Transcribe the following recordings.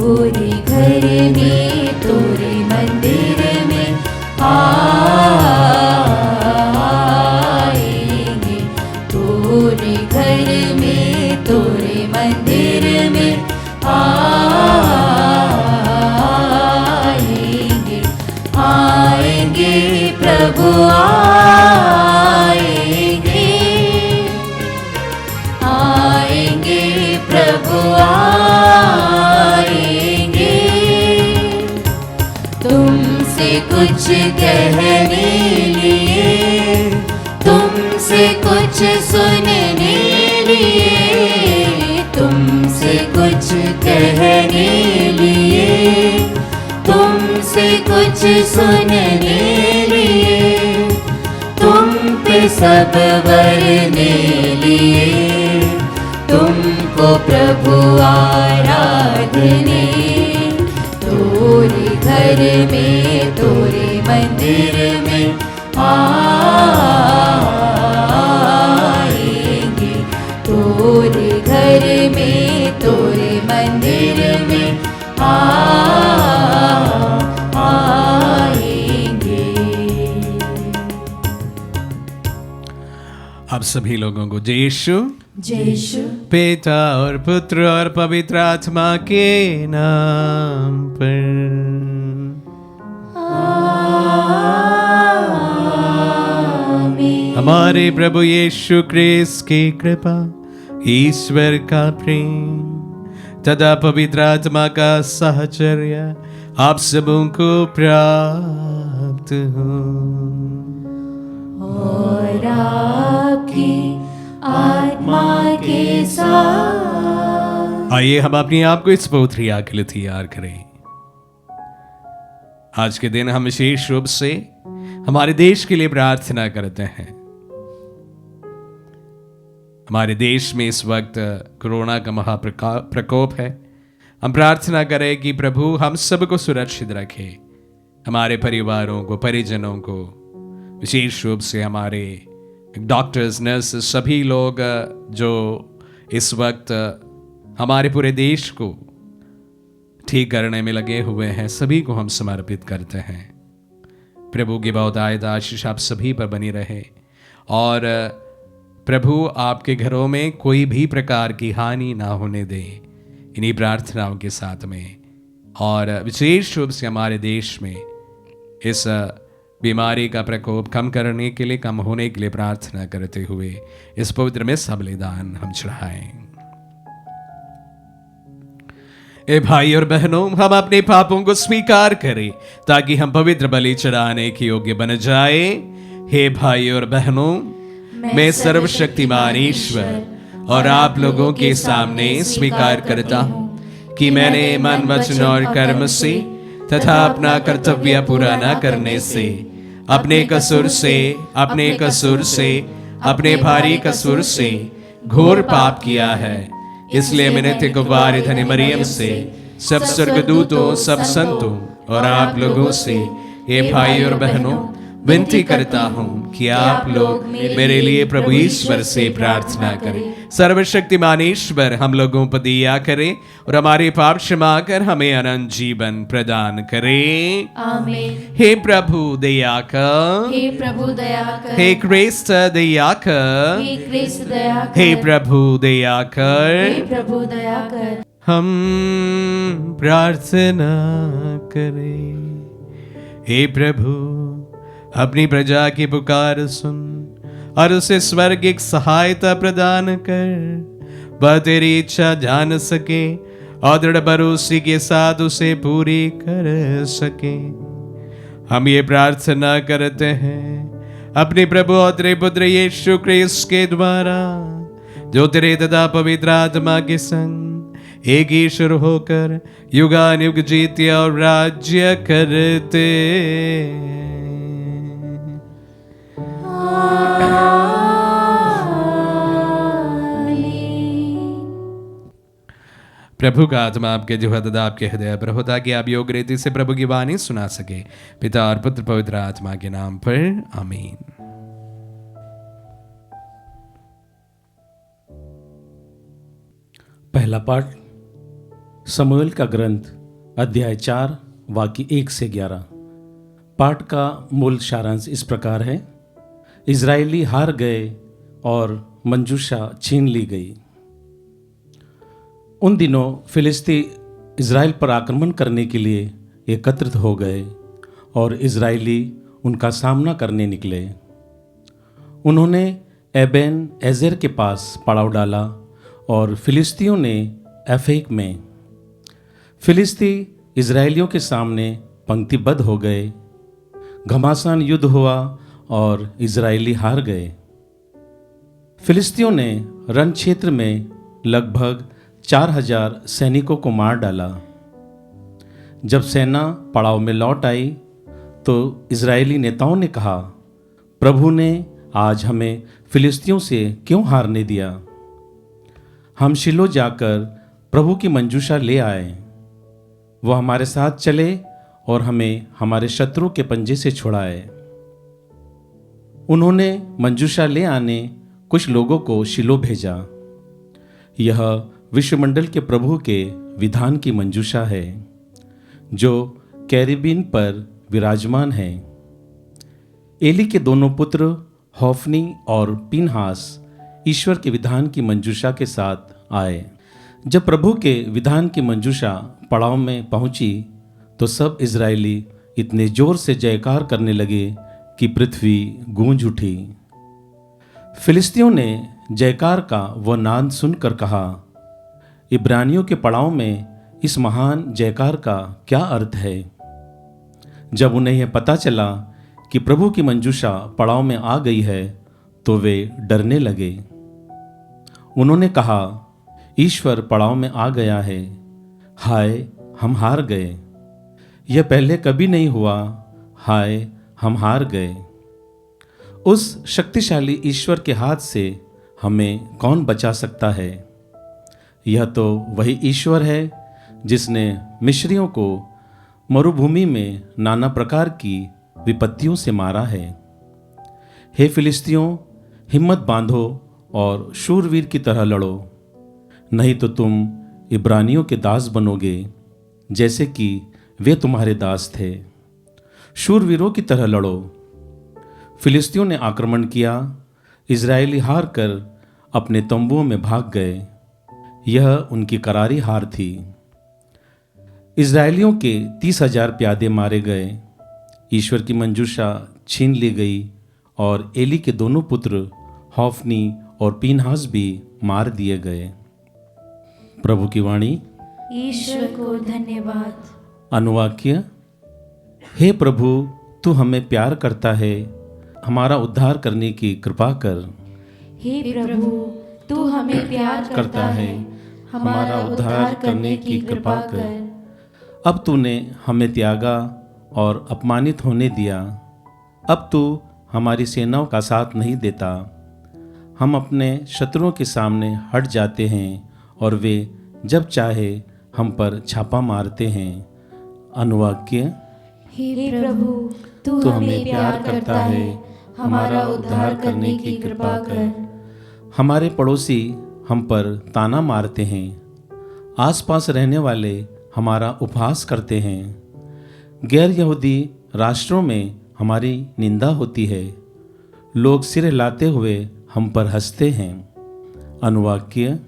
तोरे घर में तोरे मंदिर में आएंगे, तोरे घर में तोरे मंदिर में आएंगे, आएंगे प्रभु आएंगे, आएंगे प्रभु आएंगे। तुमसे कुछ कहने लिए, तुमसे कुछ सुनने लिए, तुमसे कुछ कहने लिए, तुमसे कुछ सुनने लिए, तुम पे सब वरने लिए, तुमको प्रभु आराधने, तोरे घर में तोरे मंदिर में आएंगे, तोरे घर में तोरे मंदिर में आएंगे। आप सभी लोगों को जय यीशु। जय यीशु। पिता और पुत्र और पवित्र आत्मा के नाम पर आमीन। हमारे प्रभु यीशु क्रिस्त की कृपा, ईश्वर का प्रेम तथा पवित्र आत्मा का साहचर्य आप सबों को प्राप्त हो। और आपकी आत्मा के साथ। आइए हम अपने आप को इस पवित्र क्रिया के लिए तैयार करें। आज के दिन हम विशेष रूप से हमारे देश के लिए प्रार्थना करते हैं। हमारे देश में इस वक्त कोरोना का महाप्रकोप है। हम प्रार्थना करें कि प्रभु हम सबको सुरक्षित रखे, हमारे परिवारों को, परिजनों को, विशेष रूप से हमारे डॉक्टर्स, नर्सेस, सभी लोग जो इस वक्त हमारे पूरे देश को ठीक करने में लगे हुए हैं, सभी को हम समर्पित करते हैं। प्रभु की बहुतायत आशीष आप सभी पर बनी रहे और प्रभु आपके घरों में कोई भी प्रकार की हानि ना होने दे, इन्हीं प्रार्थनाओं के साथ में। और विशेष रूप से हमारे देश में इस बीमारी का प्रकोप कम करने के लिए, कम होने के लिए प्रार्थना करते हुए इस पवित्र में सब बलिदान हम चढ़ाएं। ए भाई और बहनों, हम अपने पापों को स्वीकार करें ताकि हम पवित्र बलि चढ़ाने के योग्य बन जाए। हे भाई और बहनों, मैं सर्वशक्तिमान ईश्वर और आप लोगों के सामने स्वीकार करता हूं कि मैंने मन, वचन और कर्म से तथा अपना कर्तव्य पूरा न करने से, अपने कसूर से, अपने भारी कसूर से घोर पाप किया है। इसलिए मैंने नित्य कुमारी धन्य मरियम से, सब स्वर्गदूतों, सब संतों और आप लोगों से, ये भाई और बहनों, विनती करता हूं कि आप लोग मेरे लिए प्रभु ईश्वर से प्रार्थना करें। सर्वशक्तिमान ईश्वर हम लोगों पर दया करे और हमारे पाप क्षमा कर हमें अनंत जीवन प्रदान करे। आमीन। हे प्रभु दया कर, हे प्रभु दया कर, हे क्रिस्त दया कर, हे क्रिस्त दया कर, हे प्रभु दया कर। हे प्रभु दया कर। हम प्रार्थना करें। हे प्रभु, अपनी प्रजा की पुकार सुन और उसे स्वर्गिक सहायता प्रदान कर, वह तेरी इच्छा जान सके और दृढ़ भरोसे के साथ उसे पूरी कर सके। हम ये प्रार्थना करते हैं अपने प्रभु और तेरे पुत्र यीशु क्रिस्त के द्वारा, जो तेरे तथा पवित्र आत्मा के संग एक ईश्वर होकर युगानुयुग जीते और राज्य करते। प्रभु का आत्मा आपके जो तथा आपके हृदय पर हो, ताकि आप योग्य रीति से प्रभु की वाणी सुना सके। पिता और पुत्र पवित्र आत्मा के नाम पर आमीन। पहला पाठ, समूएल का ग्रंथ अध्याय 4 वाक्य 1 से 11। पाठ का मूल सारांश इस प्रकार है। इजरायली हार गए और मंजूषा छीन ली गई। उन दिनों फिलिस्ती इजराइल पर आक्रमण करने के लिए एकत्रित हो गए और इजरायली उनका सामना करने निकले। उन्होंने एबेन एजेर के पास पड़ाव डाला और फिलिस्तियों ने एफेक में। फिलिस्ती इजरायलियों के सामने पंक्तिबद्ध हो गए। घमासान युद्ध हुआ और इजरायली हार गए। फिलिस्तियों ने रण क्षेत्र में लगभग 4000 सैनिकों को मार डाला। जब सेना पड़ाव में लौट आई तो इजरायली नेताओं ने कहा, प्रभु ने आज हमें फिलिस्तियों से क्यों हारने दिया? हम शिलो जाकर प्रभु की मंजूषा ले आए। वो हमारे साथ चले और हमें हमारे शत्रु के पंजे से छुड़ाए। उन्होंने मंजूषा ले आने कुछ लोगों को शिलो भेजा। यह विश्वमंडल के प्रभु के विधान की मंजूषा है जो कैरिबीन पर विराजमान है। एली के दोनों पुत्र होफनी और पीनहास ईश्वर के विधान की मंजूषा के साथ आए। जब प्रभु के विधान की मंजूषा पड़ाव में पहुंची तो सब इजरायली इतने जोर से जयकार करने लगे कि पृथ्वी गूंज उठी। फिलिस्तियों ने जयकार का वह नाद सुनकर कहा, इब्रानियों के पड़ाव में इस महान जयकार का क्या अर्थ है? जब उन्हें यह पता चला कि प्रभु की मंजूषा पड़ाव में आ गई है तो वे डरने लगे। उन्होंने कहा, ईश्वर पड़ाव में आ गया है। हाय, हम हार गए। यह पहले कभी नहीं हुआ। हाय, हम हार गए। उस शक्तिशाली ईश्वर के हाथ से हमें कौन बचा सकता है? यह तो वही ईश्वर है जिसने मिस्रियों को मरुभूमि में नाना प्रकार की विपत्तियों से मारा है। हे फिलिस्तियों, हिम्मत बांधो और शूरवीर की तरह लड़ो, नहीं तो तुम इब्रानियों के दास बनोगे जैसे कि वे तुम्हारे दास थे। शूरवीरों की तरह लड़ो। फिलिस्तियों ने आक्रमण किया। इजरायली हार कर अपने तंबुओं में भाग गए। यह उनकी करारी हार थी। इजरायलियों के 30,000 प्यादे मारे गए। ईश्वर की मंजूषा छीन ली गई और एली के दोनों पुत्र होफनी और पीनहास भी मार दिए गए। प्रभु की वाणी। ईश्वर को धन्यवाद। अनुवाक्य। हे प्रभु, तू हमें प्यार करता है, हमारा उद्धार करने की कृपा कर। हे प्रभु, तू हमें प्यार करता है, हमारा उद्धार करने की कृपा कर। अब तूने हमें त्यागा और अपमानित होने दिया। अब तू हमारी सेनाओं का साथ नहीं देता। हम अपने शत्रुओं के सामने हट जाते हैं और वे जब चाहे हम पर छापा मारते हैं। अनुवाक्य। हे प्रभु, तू हमें प्यार करता है, हमारा उद्धार करने की कृपा कर। हमारे पड़ोसी हम पर ताना मारते हैं। आसपास रहने वाले हमारा उपहास करते हैं। गैर यहूदी राष्ट्रों में हमारी निंदा होती है। लोग सिर हिलाते हुए हम पर हंसते हैं। अनुवाक्य।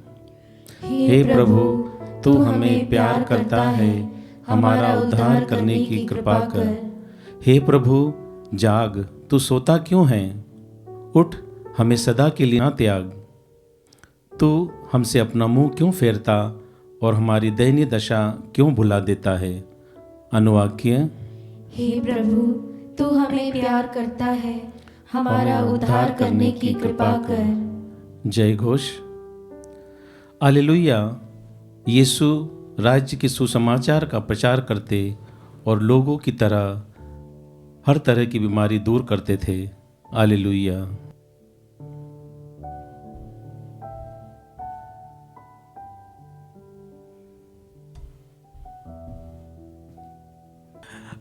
हे प्रभु, तू हमें प्यार करता है, हमारा उद्धार करने की कृपा कर। हे प्रभु, जाग, तू सोता क्यों है? उठ, हमें सदा के लिए ना त्याग। तू हमसे अपना मुंह क्यों फेरता और हमारी दयनीय दशा क्यों भुला देता है? अनुवाक्य। हे प्रभु, तू हमें प्यार करता है, हमारा उद्धार करने की कृपा कर। जय घोष। हालेलुया। यीशु राज्य के सुसमाचार का प्रचार करते और लोगों की तरह हर तरह की बीमारी दूर करते थे। हालेलुया।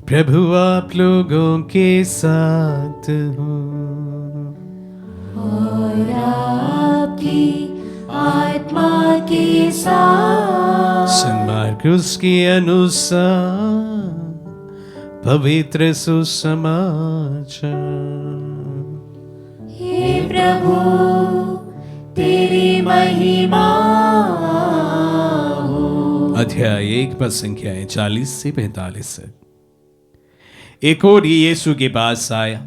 प्रभु आप लोगों के साथ हो और आपकी आत्मा के साथ। सन्मार्ग मरकुस के अनुसार पवित्र सुसमाचार। हे प्रभु तेरी महिमा हो। अध्याय 1 पद संख्याएं 40 से 45 तक। एक और यीशु के पास आया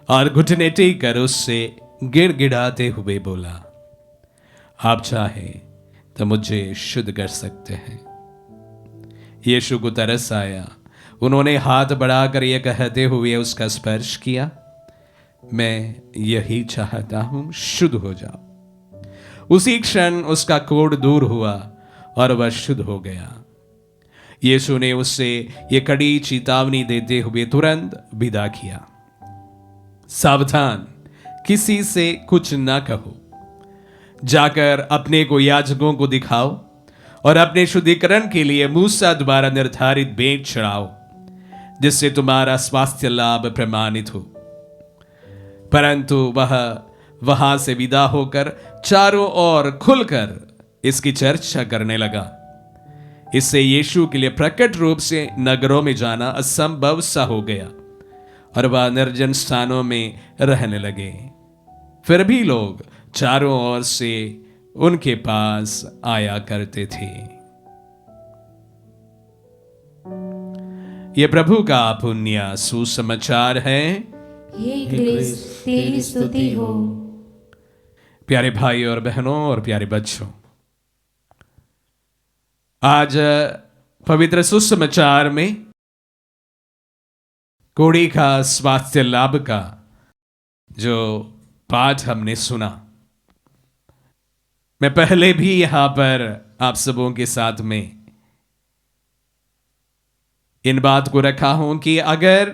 और घुटने टेक कर उससे गिड़गिड़ाते हुए बोला, आप चाहे तो मुझे शुद्ध कर सकते हैं। यीशु को तरस आया, उन्होंने हाथ बढ़ाकर यह कहते हुए उसका स्पर्श किया, मैं यही चाहता हूं, शुद्ध हो जाओ। उसी क्षण उसका कोढ़ दूर हुआ और वह शुद्ध हो गया। यीशु ने उससे यह कड़ी चेतावनी देते हुए तुरंत विदा किया, सावधान, किसी से कुछ ना कहो, जाकर अपने को याजकों को दिखाओ और अपने शुद्धिकरण के लिए मूसा द्वारा निर्धारित भेंट चढ़ाओ, जिससे तुम्हारा स्वास्थ्य लाभ प्रमाणित हो। परंतु वह वहां से विदा होकर चारों ओर खुलकर इसकी चर्चा करने लगा। इससे यीशु के लिए प्रकट रूप से नगरों में जाना असंभव सा हो गया और वह निर्जन स्थानों में रहने लगे। फिर भी लोग चारों ओर से उनके पास आया करते थे। यह प्रभु का पुण्य सुसमाचार है। हे क्रिस्त तेरी स्तुति हो। प्यारे भाई और बहनों और प्यारे बच्चों, आज पवित्र सुसमाचार में कोढ़ी का स्वास्थ्य लाभ का जो पाठ हमने सुना, मैं पहले भी यहां पर आप सबों के साथ में इन बात को रखा हूं कि अगर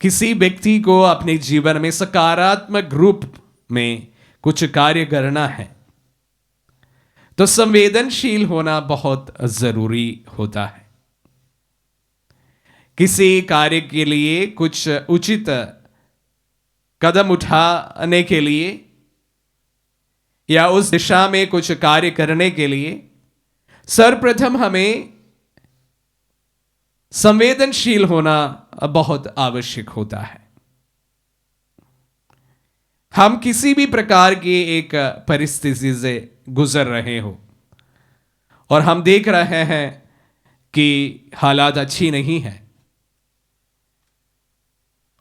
किसी व्यक्ति को अपने जीवन में सकारात्मक रूप में कुछ कार्य करना है तो संवेदनशील होना बहुत जरूरी होता है। किसी कार्य के लिए कुछ उचित कदम उठाने के लिए या उस दिशा में कुछ कार्य करने के लिए सर्वप्रथम हमें संवेदनशील होना बहुत आवश्यक होता है। हम किसी भी प्रकार की एक परिस्थिति से गुजर रहे हो और हम देख रहे हैं कि हालात अच्छी नहीं है,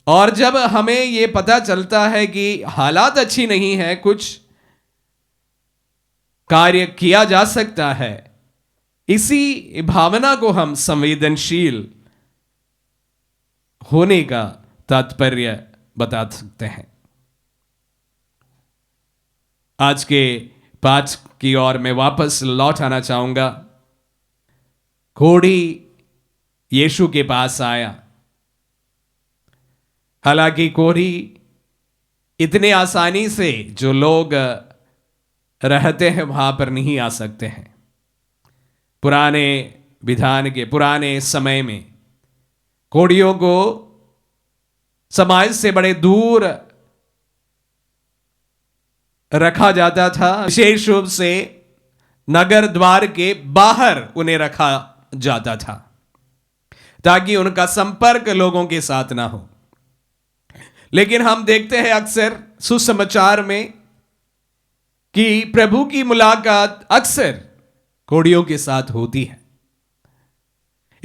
और जब हमें यह पता चलता है कि हालात अच्छी नहीं है, कुछ कार्य किया जा सकता है, इसी भावना को हम संवेदनशील होने का तात्पर्य बता सकते हैं। आज के पाठ की ओर मैं वापस लौट आना चाहूंगा। कोढ़ी यीशु के पास आया। हालांकि कोढ़ी इतने आसानी से जो लोग रहते हैं वहां पर नहीं आ सकते हैं। पुराने विधान के पुराने समय में कोढ़ियों को समाज से बड़े दूर रखा जाता था। विशेष रूप से नगर द्वार के बाहर उन्हें रखा जाता था ताकि उनका संपर्क लोगों के साथ ना हो। लेकिन हम देखते हैं अक्सर सुसमाचार में कि प्रभु की मुलाकात अक्सर कोढ़ियों के साथ होती है।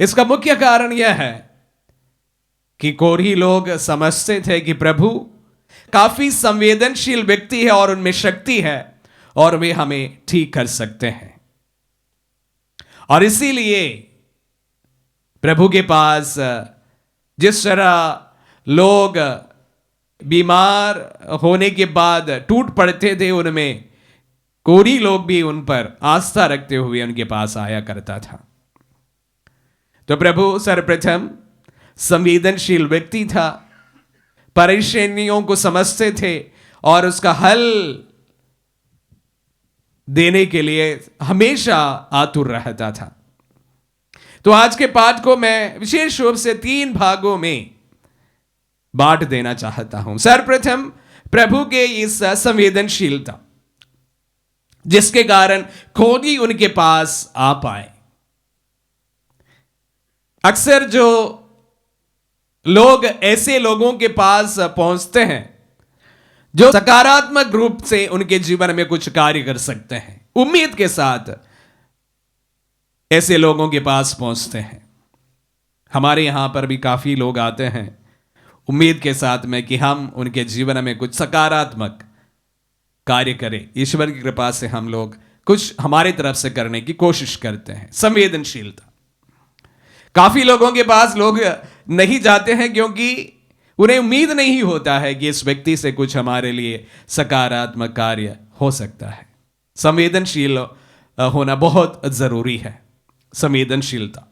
इसका मुख्य कारण यह है कि कोढ़ी लोग समझते थे कि प्रभु काफी संवेदनशील व्यक्ति है और उनमें शक्ति है और वे हमें ठीक कर सकते हैं, और इसीलिए प्रभु के पास जिस तरह लोग बीमार होने के बाद टूट पड़ते थे, उनमें कोढ़ी लोग भी उन पर आस्था रखते हुए उनके पास आया करता था। तो प्रभु सर्वप्रथम संवेदनशील व्यक्ति था, परेशानियों को समझते थे और उसका हल देने के लिए हमेशा आतुर रहता था। तो आज के पाठ को मैं विशेष रूप से 3 भागों में बांट देना चाहता हूं। सर्वप्रथम प्रभु के इस संवेदनशीलता, जिसके कारण खोजी उनके पास आ पाए। अक्सर जो लोग ऐसे लोगों के पास पहुंचते हैं जो सकारात्मक रूप से उनके जीवन में कुछ कार्य कर सकते हैं, उम्मीद के साथ ऐसे लोगों के पास पहुंचते हैं। हमारे यहां पर भी काफी लोग आते हैं उम्मीद के साथ में कि हम उनके जीवन में कुछ सकारात्मक कार्य करें। ईश्वर की कृपा से हम लोग कुछ हमारी तरफ से करने की कोशिश करते हैं। संवेदनशीलता, काफी लोगों के पास लोग नहीं जाते हैं क्योंकि उन्हें उम्मीद नहीं होता है कि इस व्यक्ति से कुछ हमारे लिए सकारात्मक कार्य हो सकता है। संवेदनशील होना बहुत जरूरी है, संवेदनशीलता।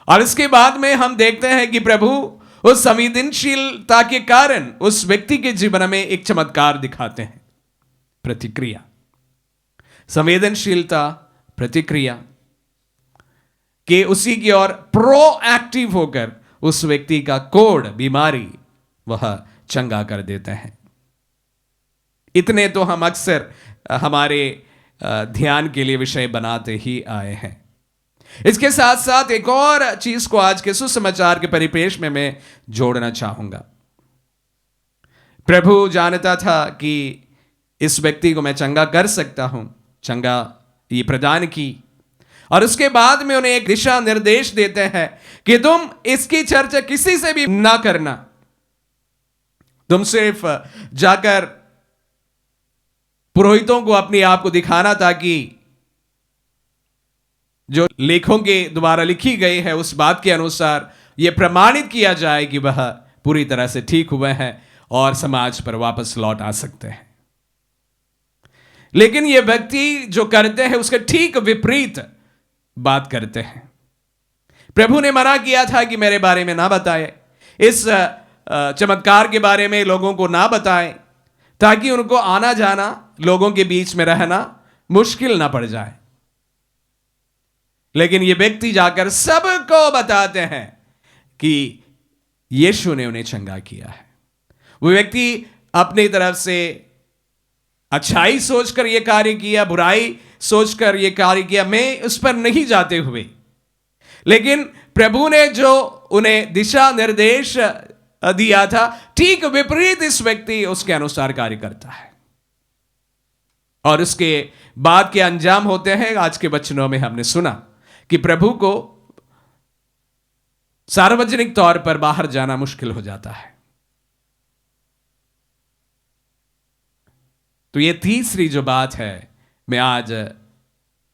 और इसके बाद में हम देखते हैं कि प्रभु उस संवेदनशीलता के कारण उस व्यक्ति के जीवन में एक चमत्कार दिखाते हैं, प्रतिक्रिया। संवेदनशीलता, प्रतिक्रिया कि उसी की ओर प्रोएक्टिव होकर उस व्यक्ति का कोढ़, बीमारी वह चंगा कर देते हैं। इतने तो हम अक्सर हमारे ध्यान के लिए विषय बनाते ही आए हैं। इसके साथ साथ एक और चीज को आज के सुसमाचार के परिपेक्ष में मैं जोड़ना चाहूंगा। प्रभु जानता था कि इस व्यक्ति को मैं चंगा कर सकता हूं, चंगा ये प्रदान की, और उसके बाद में उन्हें एक दिशा निर्देश देते हैं कि तुम इसकी चर्चा किसी से भी ना करना, तुम सिर्फ जाकर पुरोहितों को अपने आप को दिखाना ताकि जो लेखों के द्वारा लिखी गई है उस बात के अनुसार यह प्रमाणित किया जाए कि वह पूरी तरह से ठीक हुए हैं और समाज पर वापस लौट आ सकते हैं। लेकिन यह व्यक्ति जो करते हैं उसके ठीक विपरीत बात करते हैं। प्रभु ने मना किया था कि मेरे बारे में ना बताए, इस चमत्कार के बारे में लोगों को ना बताएं, ताकि उनको आना जाना, लोगों के बीच में रहना मुश्किल ना पड़ जाए। लेकिन ये व्यक्ति जाकर सबको बताते हैं कि यीशु ने उन्हें चंगा किया है। वो व्यक्ति अपनी तरफ से अच्छाई सोचकर यह कार्य किया, बुराई सोचकर यह कार्य किया, मैं उस पर नहीं जाते हुए, लेकिन प्रभु ने जो उन्हें दिशा निर्देश दिया था ठीक विपरीत इस व्यक्ति उसके अनुसार कार्य करता है। और उसके बाद के अंजाम होते हैं आज के वचनों में हमने सुना कि प्रभु को सार्वजनिक तौर पर बाहर जाना मुश्किल हो जाता है। तो यह तीसरी जो बात है, मैं आज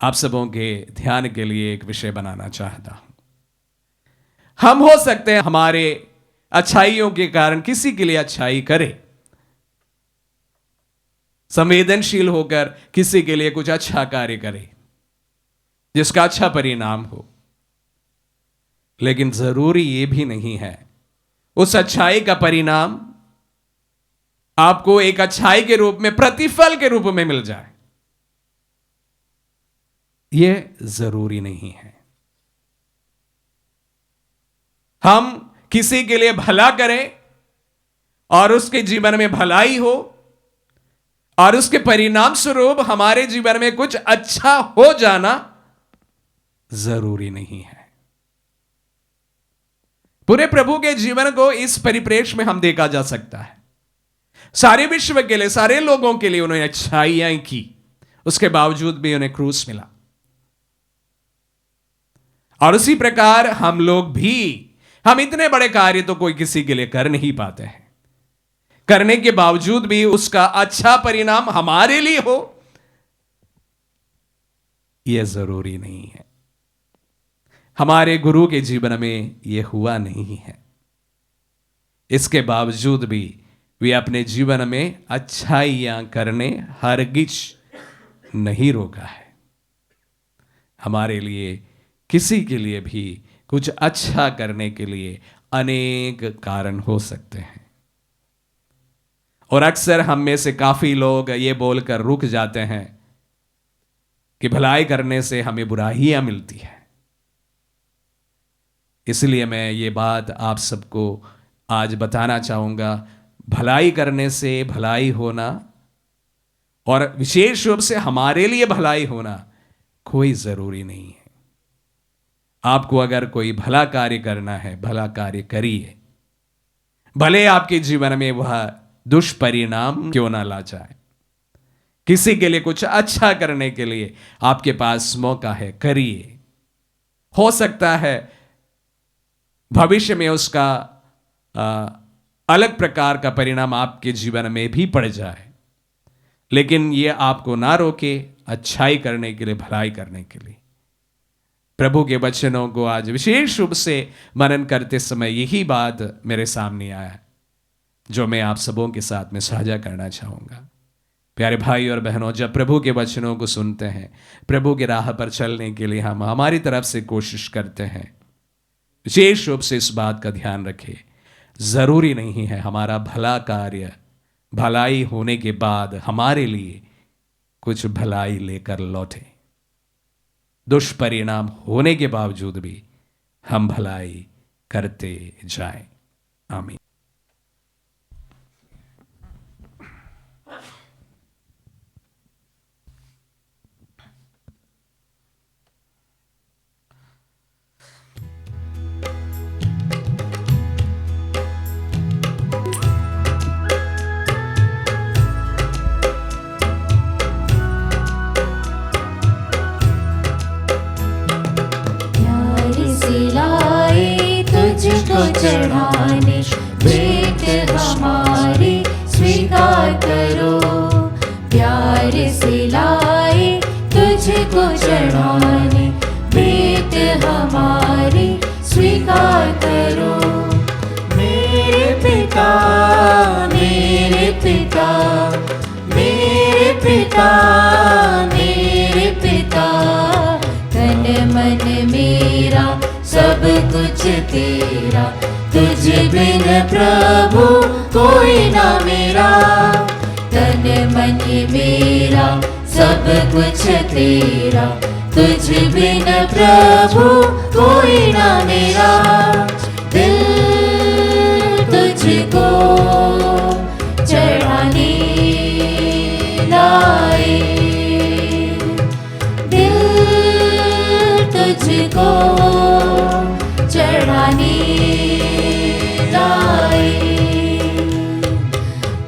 आप सबों के ध्यान के लिए एक विषय बनाना चाहता हूं। हम हो सकते हैं हमारे अच्छाइयों के कारण किसी के लिए अच्छाई करें, संवेदनशील होकर किसी के लिए कुछ अच्छा कार्य करें जिसका अच्छा परिणाम हो, लेकिन जरूरी यह भी नहीं है उस अच्छाई का परिणाम आपको एक अच्छाई के रूप में, प्रतिफल के रूप में मिल जाए। यह जरूरी नहीं है। हम किसी के लिए भला करें और उसके जीवन में भलाई हो और उसके परिणाम स्वरूप हमारे जीवन में कुछ अच्छा हो जाना जरूरी नहीं है। पूरे प्रभु के जीवन को इस परिप्रेक्ष्य में हम देखा जा सकता है। सारे विश्व के लिए, सारे लोगों के लिए उन्होंने अच्छाइयां की, उसके बावजूद भी उन्हें क्रूस मिला। और उसी प्रकार हम लोग भी, हम इतने बड़े कार्य तो कोई किसी के लिए कर नहीं पाते हैं, करने के बावजूद भी उसका अच्छा परिणाम हमारे लिए हो, यह जरूरी नहीं है। हमारे गुरु के जीवन में यह हुआ नहीं है। इसके बावजूद भी वे अपने जीवन में अच्छाइयां करने हरगिज नहीं रोका है। हमारे लिए, किसी के लिए भी कुछ अच्छा करने के लिए अनेक कारण हो सकते हैं। और अक्सर हम में से काफी लोग ये बोलकर रुक जाते हैं कि भलाई करने से हमें बुराइयां मिलती है। इसलिए मैं ये बात आप सबको आज बताना चाहूंगा, भलाई करने से भलाई होना और विशेष रूप से हमारे लिए भलाई होना कोई जरूरी नहीं है। आपको अगर कोई भला कार्य करना है, भला कार्य करिए, भले आपके जीवन में वह दुष्परिणाम क्यों ना ला जाए। किसी के लिए कुछ अच्छा करने के लिए आपके पास मौका है, करिए। हो सकता है भविष्य में उसका अलग प्रकार का परिणाम आपके जीवन में भी पड़ जाए, लेकिन यह आपको ना रोके अच्छाई करने के लिए, भलाई करने के लिए। प्रभु के वचनों को आज विशेष रूप से मनन करते समय यही बात मेरे सामने आया है, जो मैं आप सबों के साथ में साझा करना चाहूंगा। प्यारे भाई और बहनों, जब प्रभु के वचनों को सुनते हैं, प्रभु की राह पर चलने के लिए हम हमारी तरफ से कोशिश करते हैं, विशेष रूप से इस बात का ध्यान रखें, जरूरी नहीं है हमारा भला कार्य भलाई होने के बाद हमारे लिए कुछ भलाई लेकर लौटे। दुष्परिणाम होने के बावजूद भी हम भलाई करते जाएं। आमीन। तुझको चढ़ाने भेंट हमारी स्वीकार करो। प्यार से लाए तुझको चढ़ाने भेंट हमारी स्वीकार करो। मेरे पिता मेरे पिता मेरे पिता मेरे पिता, तन मन मेरा सब कुछ तेरा, तुझ बिन प्रभु कोई ना मेरा। तन मन मेरा सब कुछ तेरा, तुझ बिन प्रभु कोई ना मेरा। दिल तुझको चढ़ाने लाए, दिल तुझको चढ़ाने लाए।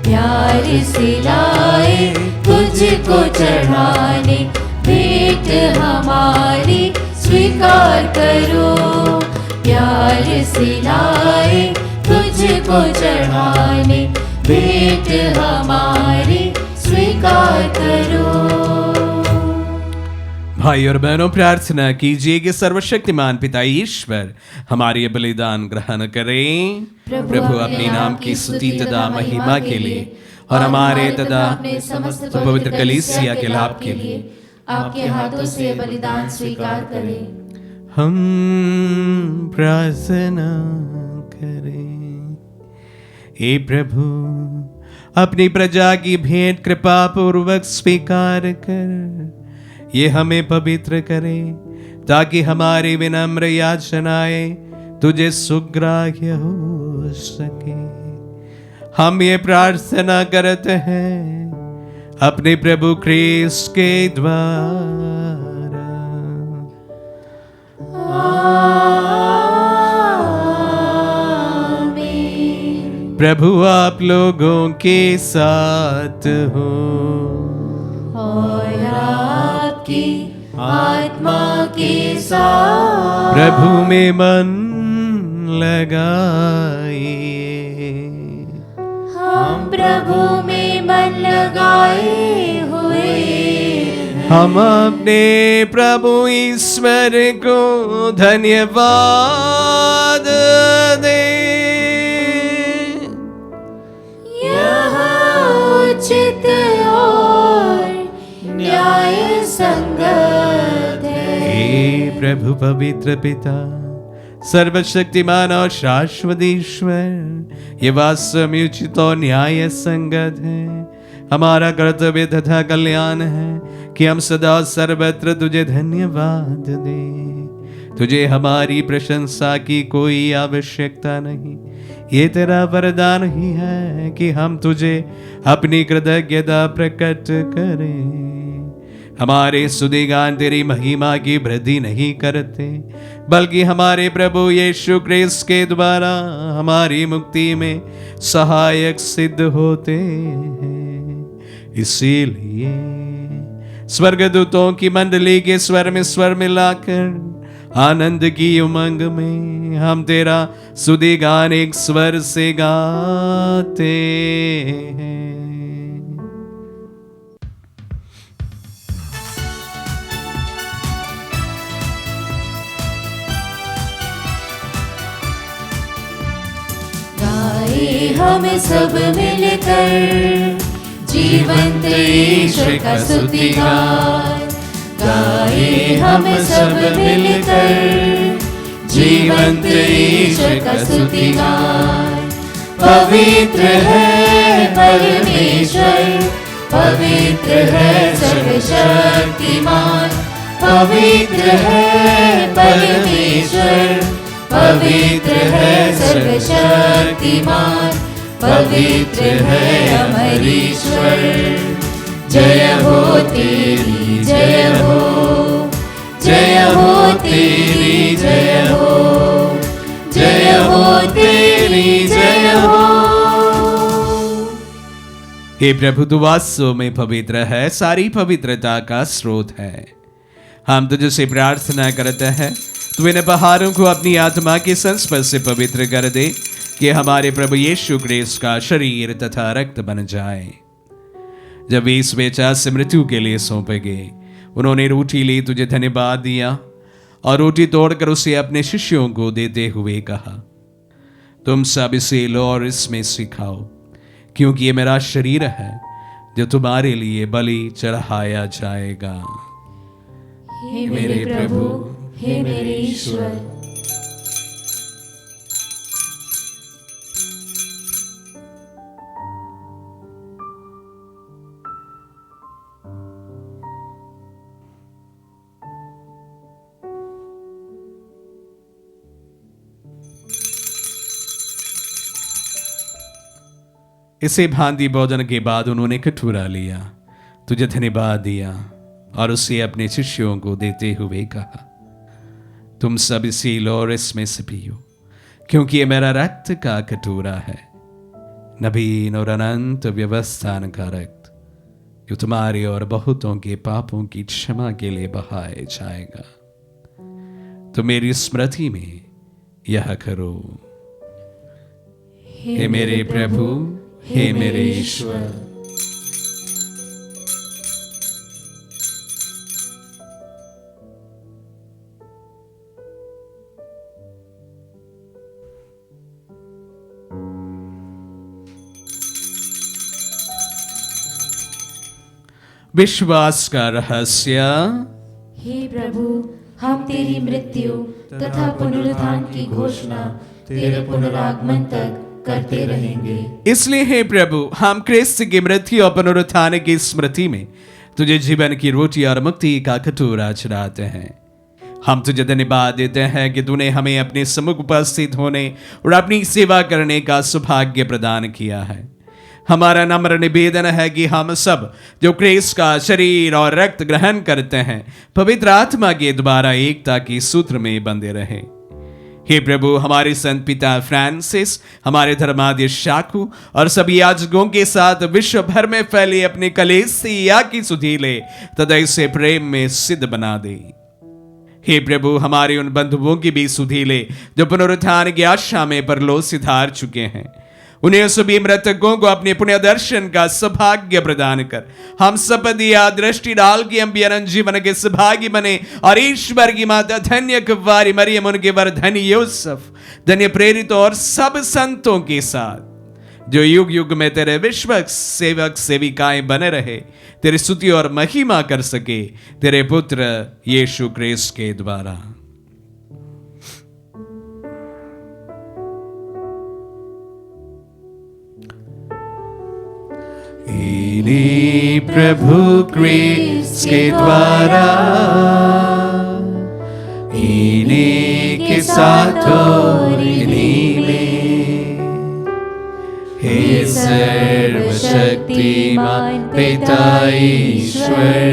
प्यार से लाए तुझको चढ़ाने भेंट हमारी स्वीकार करो। प्यार से लाए तुझको चढ़ाने भेंट हमारी स्वीकार करो। भाई और बहनों, प्रार्थना कीजिए कि सर्वशक्तिमान पिता ईश्वर हमारे ये बलिदान ग्रहण करें। प्रभु अपने नाम की स्तुति तथा महिमा के लिए और हमारे तथा समस्त पवित्र कलीसिया के लाभ के लिए आपके हाथों से बलिदान स्वीकार करें। हम प्रार्थना करें। हे प्रभु, अपनी प्रजा की भेंट कृपा पूर्वक स्वीकार कर ये हमें पवित्र करे, ताकि हमारी विनम्र याचनाएं तुझे सुग्राह्य हो सके। हम ये प्रार्थना करते हैं अपने प्रभु ख्रीस्त के द्वारा। आमीन। प्रभु आप लोगों के साथ हो और आपकी आत्मा के साथ। प्रभु में मन लगाइए। हम प्रभु में मन लगाए हुए हैं। हम अपने प्रभु ईश्वर को धन्यवाद दें। यह उचित और न्याय संगत है। हे प्रभु पवित्र पिता, सर्वशक्तिमान और शाश्वत ईश्वर, ये वास्तव में उचित और न्याय संगत है। हमारा कर्तव्य तथा कल्याण है कि हम सदा सर्वत्र तुझे धन्यवाद दें। तुझे हमारी प्रशंसा की कोई आवश्यकता नहीं। ये तेरा वरदान ही है कि हम तुझे अपनी कृतज्ञता प्रकट करें। हमारे स्तुतिगान तेरी महिमा की वृद्धि नहीं करते, बल्कि हमारे प्रभु यीशु क्रिस्त के द्वारा हमारी मुक्ति में सहायक सिद्ध होते हैं। इसीलिए स्वर्गदूतों की मंडली के स्वर में स्वर मिलाकर आनंद की उमंग में हम तेरा स्तुतिगान एक स्वर से गाते हैं। गाए हम सब मिलकर जीवंत ईश्वर का स्तुतिगान। गाए हम सब मिलकर जीवंत ईश्वर का स्तुतिगान। पवित्र है परमेश्वर, पवित्र है सर्वशक्तिमान। पवित्र है परमेश्वर, पवित्र है सर्वशक्तिमान। पवित्र है अमर ईश्वर। जय हो तेरी जय हो, जय हो तेरी जय हो, जय हो तेरी जय हो। हे प्रभु, तू वास्तव में पवित्र है, सारी पवित्रता का स्रोत है। हम तुझसे प्रार्थना करते हैं, तू इन पहाड़ों को अपनी आत्मा के संस्पर्श से पवित्र कर दे कि हमारे प्रभु यीशु क्रिस्त का शरीर तथा रक्त बन जाए। जब वे इस बेचा से मृत्यु के लिए सौंपे गए, उन्होंने रोटी ली, तुझे धन्यवाद दिया और रोटी तोड़कर उसे अपने शिष्यों को देते हुए कहा, तुम सब इसे लो और इसमें से खाओ, क्योंकि ये मेरा शरीर है जो तुम्हारे लिए बलि चढ़ाया जाएगा। हे मेरे प्रभु, हे मेरे ईश्वर। इसे भांति भोजन के बाद उन्होंने कटोरा लिया, तुझे धन्यवाद दिया और उसे अपने शिष्यों को देते हुए कहा, तुम सब इसे लो और इसमें से पियो, क्योंकि ये मेरा रक्त का कटोरा है, नवीन और अनंत व्यवस्थान का रक्त, जो तुम्हारे और बहुतों के पापों की क्षमा के लिए बहाया जाएगा। तो मेरी स्मृति में यह करो। हे मेरे प्रभु, हे मेरे ईश्वर। विश्वास का रहस्य। हे प्रभु, हम तेरी मृत्यु तथा पुनरुत्थान की घोषणा तेरे पुनरागमन तक करते रहेंगे। इसलिए हे प्रभु, हम क्रिस्त की मृत्यु और पुनरुत्थान की स्मृति में तुझे जीवन की रोटी और मुक्ति का कटोरा चढ़ाते हैं। हम तुझे धन्यवाद देते हैं कि तूने हमें अपने सम्मुख उपस्थित होने और अपनी सेवा करने का सौभाग्य प्रदान किया है। हमारा नम्र निवेदन है कि हम सब जो क्रिस्त का शरीर और रक्त ग्रहण करते हैं, पवित्र आत्मा के द्वारा एकता के सूत्र में बंधे रहें। हे प्रभु, हमारे संत पिता फ्रांसिस, हमारे धर्माध्यक्ष शाकू और सभी याजकों के साथ विश्व भर में फैले अपने कलीसिया की सुधि ले तथा इसे प्रेम में सिद्ध बना दे। हे प्रभु, हमारे उन बंधुओं की भी सुधि ले जो पुनरुत्थान की आशा में परलोक सिधार चुके हैं। उन्हें सभी मृतकों को अपने पुण्य दर्शन का सौभाग्य प्रदान कर हम सब दिया दृष्टि डाल के हम भी अनंत जीवन के सौभागी बने और ईश्वर की माता धन्य कुंवारी मरियम, उनके वर धन्य यूसुफ, धन्य प्रेरित और सब संतों के साथ जो युग युग में तेरे विश्वक सेवक सेविकाएं बने रहे, तेरी स्तुति और महिमा कर सके तेरे पुत्र यीशु क्रिस्त के द्वारा। इन्हीं प्रभु क्रिस्त के द्वारा, इन्हीं साथ और इन्हीं में। हे सर्वशक्तिमान पिता ईश्वर,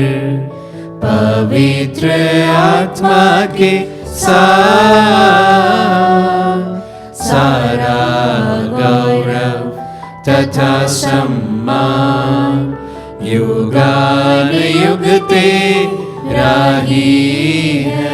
पवित्र आत्मा के साथ सारा गौरव तथा सम्मान युगानुयुग तेरा ही है।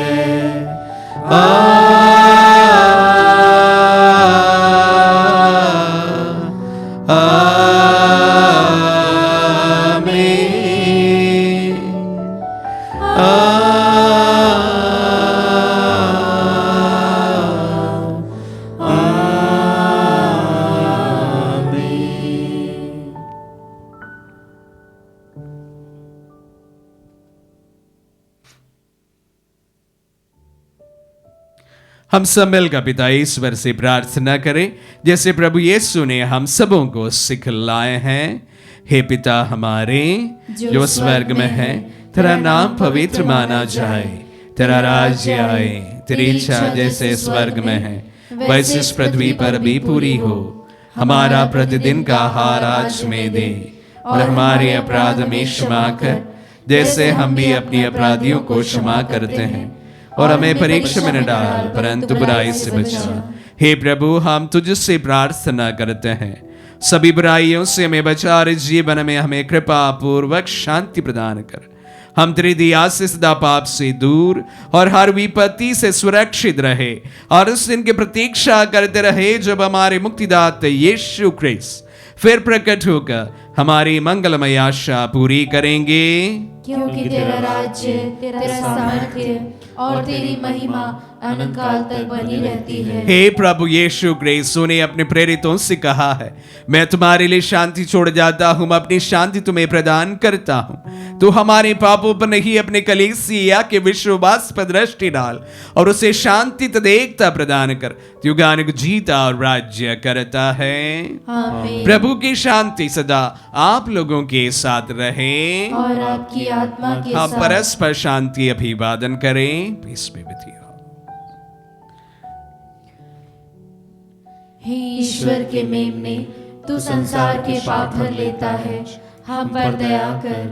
हम सब मिलकर पिता ईश्वर से प्रार्थना करें जैसे प्रभु यीशु ने हम सबों को सिखलाए हैं। हे पिता हमारे जो स्वर्ग में है, तेरा नाम पवित्र माना जाए, तेरा राज्य आए, तेरी इच्छा जैसे स्वर्ग में है वैसे इस पृथ्वी पर भी पूरी हो। हमारा प्रतिदिन का आहार आज में दे, और हमारे अपराध में क्षमा कर जैसे हम भी अपने अपराधियों को क्षमा करते हैं, और हमें परीक्षा में न डाल परंतु बुराई से बचा। हे प्रभु हम तुझसे प्रार्थना करते हैं, सभी बुराइयों से हमें बचा और जीवन में हमें कृपा पूर्वक शांति प्रदान कर। हम तेरी दया से सदा पाप से दूर और हर विपत्ति से सुरक्षित रहे, और उस दिन की प्रतीक्षा करते रहे जब हमारे मुक्तिदाता यीशु क्रिस्त फिर प्रकट होकर हमारी मंगलमय आशा पूरी करेंगे। क्योंकि तेरा राज्य, तेरा सामर्थ्य और तेरी महिमा अनंत काल तक बनी रहती है। हे प्रभु यीशु क्रिस्त ने अपने प्रेरितों से कहा है, मैं तुम्हारे लिए शांति छोड़ जाता हूँ, मैं अपनी शांति तुम्हें प्रदान करता हूँ। तो हमारे पापों पर नहीं अपने कलीसिया के विश्वास पर दृष्टि डाल और उसे शांति तथा एकता प्रदान कर। युगानुग जीता और राज्य करता है। आमीन। प्रभु की शांति सदा आप लोगों के साथ रहे और आपकी आत्मा के हम साथ। परस्पर शांति अभिवादन करें। Peace be with you. हे ईश्वर के मेमने, तू संसार के पाप भर लेता है, हम पर दया कर।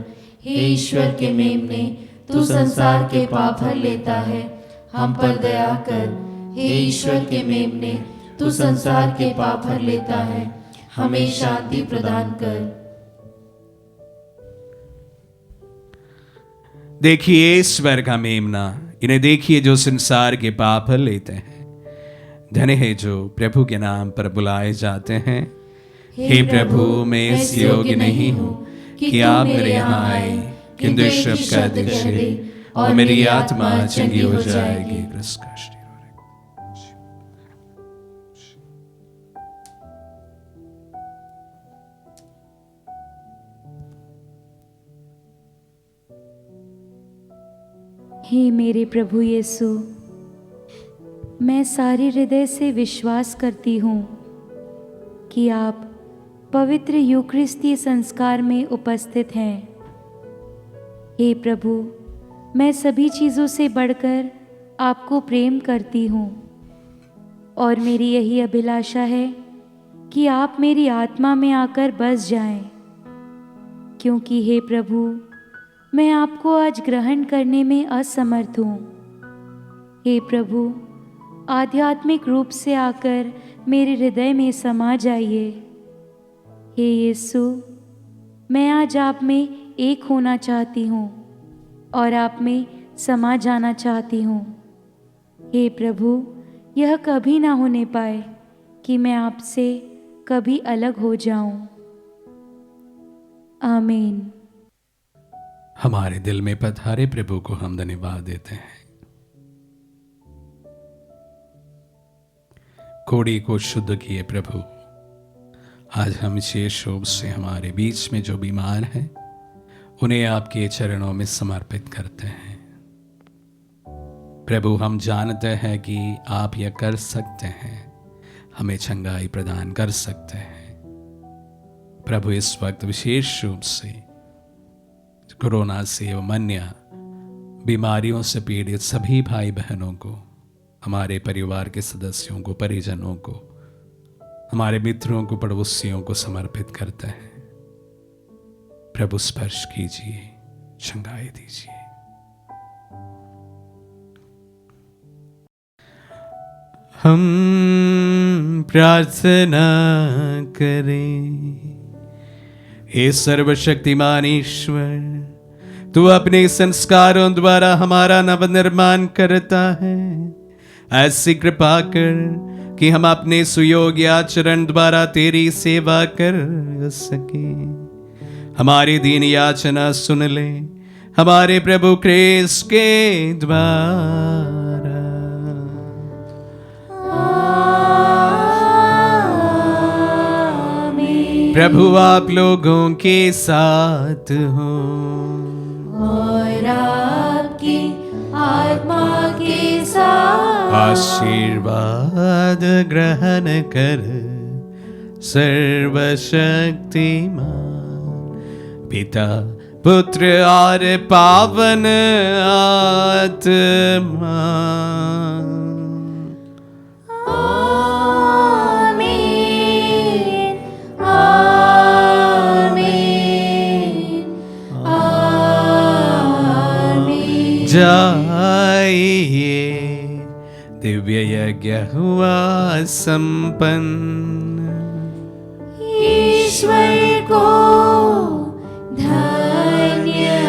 हे ईश्वर के मेमने, तू संसार के पाप भर लेता है, हम पर दया कर। हे ईश्वर के मेमने, तू संसार के पाप भर लेता है, हमें शांति प्रदान कर। देखिए ईश्वर का मेमना, इन्हें देखिए जो संसार के पाप लेते हैं। धन्य है जो प्रभु के नाम पर बुलाए जाते हैं। हे प्रभु मैं इस योग्य नहीं हूँ कि आप मेरे यहाँ आए, किंतु इस शब्द का दीजिए और मेरी आत्मा चंगी हो जाएगी। हे मेरे प्रभु यीशु, मैं सारे हृदय से विश्वास करती हूँ कि आप पवित्र यूकरिस्तीय संस्कार में उपस्थित हैं। हे प्रभु, मैं सभी चीज़ों से बढ़कर आपको प्रेम करती हूँ, और मेरी यही अभिलाषा है कि आप मेरी आत्मा में आकर बस जाएं, क्योंकि हे प्रभु मैं आपको आज ग्रहण करने में असमर्थ हूँ। हे प्रभु, आध्यात्मिक रूप से आकर मेरे हृदय में समा जाइए। हे यीशु, मैं आज आप में एक होना चाहती हूँ और आप में समा जाना चाहती हूँ। हे प्रभु, यह कभी ना होने पाए कि मैं आपसे कभी अलग हो जाऊं। आमीन। हमारे दिल में पधारे प्रभु को हम धन्यवाद देते हैं। कोड़ी को शुद्ध किए प्रभु, आज हम विशेष रूप से हमारे बीच में जो बीमार हैं उन्हें आपके चरणों में समर्पित करते हैं। प्रभु, हम जानते हैं कि आप यह कर सकते हैं, हमें चंगाई प्रदान कर सकते हैं। प्रभु, इस वक्त विशेष रूप से कोरोना से एवं अन्य बीमारियों से पीड़ित सभी भाई बहनों को हमारे परिवार के सदस्यों को, परिजनों को, हमारे मित्रों को, पड़ोसियों को समर्पित करते हैं। प्रभु स्पर्श कीजिए, चंगाई दीजिए। हम प्रार्थना करें। हे सर्वशक्तिमान ईश्वर, तू अपने संस्कारों द्वारा हमारा नवनिर्माण करता है। ऐसी कृपा कर कि हम अपने सुयोग्य आचरण द्वारा तेरी सेवा कर सके। हमारी दीन याचना सुन ले, हमारे प्रभु क्रिस्त के द्वारा। प्रभु आप लोगों के साथ हो और आपकी आत्मा के साथ। आशीर्वाद ग्रहण कर सर्वशक्तिमान पिता, पुत्र और पावन आत्मा। आमीन, आमीन, आमीन। जाइए, दिव्य यज्ञ हुआ संपन्न। ईश्वर को धन्यवाद।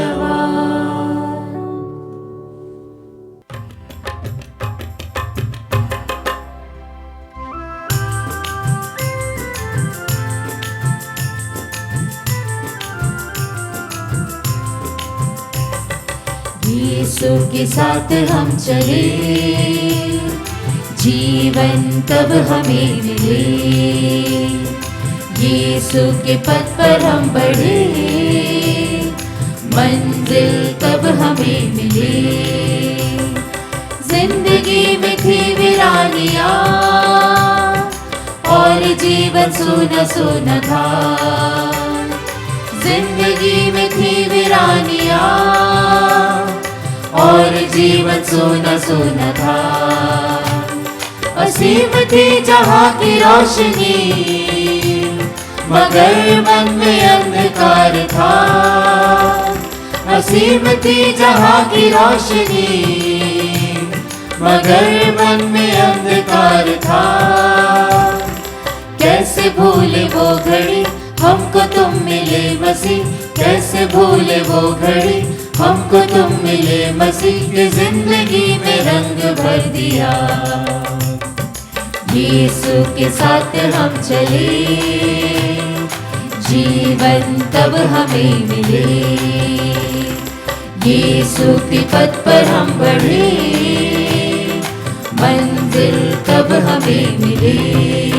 यीशु के साथ हम चले, जीवन तब हमें मिले। यीशु के पथ पर हम बढ़े, मंजिल तब हमें मिले। जिंदगी में थी वीरानियां और जीवन सूना सूना था। जिंदगी में थी वीरानियां और जीवन सूना सूना था। असीम थी जहां की रोशनी, मगर मन में अंधकार था। असीम थी जहां की रोशनी, मगर मन में अंधकार था। कैसे भूले वो घड़ी हमको तुम मिले मसीह, कैसे भूले वो घड़ी हमको तुम मिले मसीह, के जिंदगी में रंग भर दिया। यीशु के साथ हम चले, जीवन तब हमें मिले। यीशु के पथ पर हम बढ़े, मंजिल तब हमें मिले।